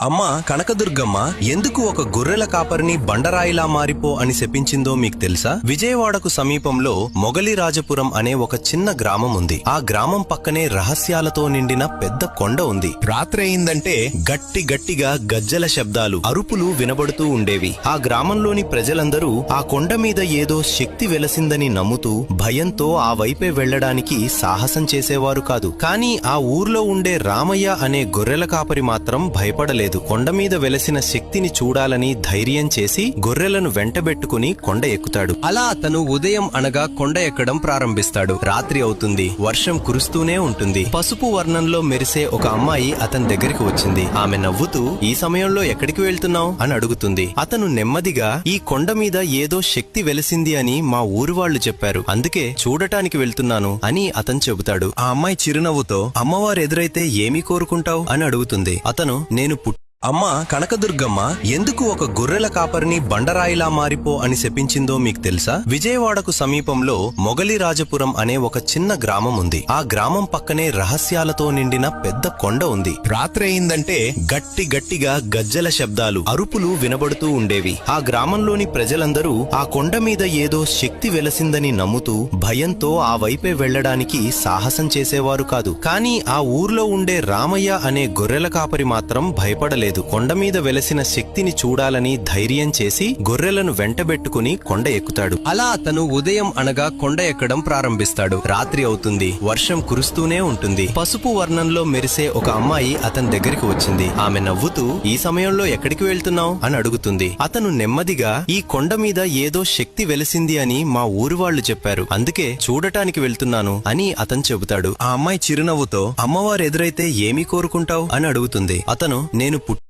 అమ్మా కనకదుర్గమ్మ ఎందుకు ఒక గొర్రెల కాపరిని బండరాయిలా మారిపో అని శపించిందో మీకు తెలుసా? విజయవాడకు సమీపంలో మొగలిరాజపురం అనే ఒక చిన్న గ్రామం ఉంది. ఆ గ్రామం పక్కనే రహస్యాలతో నిండిన పెద్ద కొండ ఉంది. రాత్రి అయిందంటే గట్టిగా గజ్జల శబ్దాలు, అరుపులు వినబడుతూ ఉండేవి. ఆ గ్రామంలోని ప్రజలందరూ ఆ కొండ మీద ఏదో శక్తి వెలసిందని నమ్ముతూ భయంతో ఆ వైపే వెళ్లడానికి సాహసం చేసేవారు కాదు. కానీ ఆ ఊర్లో ఉండే రామయ్య అనే గొర్రెల కాపరి మాత్రం భయపడలేదు. కొండ మీద వెలసిన శక్తిని చూడాలని ధైర్యం చేసి గొర్రెలను వెంటబెట్టుకుని కొండ ఎక్కుతాడు. అలా అతను ఉదయం అనగా కొండ ఎక్కడం ప్రారంభిస్తాడు. రాత్రి అవుతుంది, వర్షం కురుస్తూనే ఉంటుంది. పసుపు వర్ణంలో మెరిసే ఒక అమ్మాయి అతని దగ్గరికి వచ్చింది. ఆమె నవ్వుతూ, ఈ సమయంలో ఎక్కడికి వెళ్తున్నావు అని అడుగుతుంది. అతను నెమ్మదిగా, ఈ కొండ మీద ఏదో శక్తి వెలిసింది అని మా ఊరి వాళ్ళు చెప్పారు, అందుకే చూడటానికి వెళ్తున్నాను అని అతను చెబుతాడు. ఆ అమ్మాయి చిరునవ్వుతో, అమ్మవారు ఎదురైతే ఏమి కోరుకుంటావు అని అడుగుతుంది. అతను, నేను అమ్మా కనకదుర్గమ్మ ఎందుకు ఒక గొర్రెల కాపరిని బండరాయిలా మారిపో అని శపించిందో మీకు తెలుసా? విజయవాడకు సమీపంలో మొగలిరాజపురం అనే ఒక చిన్న గ్రామం ఉంది. ఆ గ్రామం పక్కనే రహస్యాలతో నిండిన పెద్ద కొండ ఉంది. రాత్రి అయిందంటే గట్టిగా గజ్జల శబ్దాలు, అరుపులు వినబడుతూ ఉండేవి. ఆ గ్రామంలోని ప్రజలందరూ ఆ కొండ మీద ఏదో శక్తి వెలసిందని నమ్ముతూ భయంతో ఆ వైపే వెళ్లడానికి సాహసం చేసేవారు కాదు. కానీ ఆ ఊర్లో ఉండే రామయ్య అనే గొర్రెల కాపరి మాత్రం భయపడలేదు. కొండ మీద వెలసిన శక్తిని చూడాలని ధైర్యం చేసి గొర్రెలను వెంటబెట్టుకుని కొండ ఎక్కుతాడు. అలా అతను ఉదయం అనగా కొండ ఎక్కడం ప్రారంభిస్తాడు. రాత్రి అవుతుంది, వర్షం కురుస్తూనే ఉంటుంది. పసుపు వర్ణంలో మెరిసే ఒక అమ్మాయి అతని దగ్గరికి వచ్చింది. ఆమె నవ్వుతూ, ఈ సమయంలో ఎక్కడికి వెళ్తున్నావు అని అడుగుతుంది. అతను నెమ్మదిగా, ఈ కొండ మీద ఏదో శక్తి వెలిసింది అని మా ఊరి వాళ్ళు చెప్పారు, అందుకే చూడటానికి వెళ్తున్నాను అని అతను చెబుతాడు. ఆ అమ్మాయి చిరునవ్వుతో, అమ్మవారు ఎదురైతే ఏమి కోరుకుంటావు అని అడుగుతుంది. అతను, నేను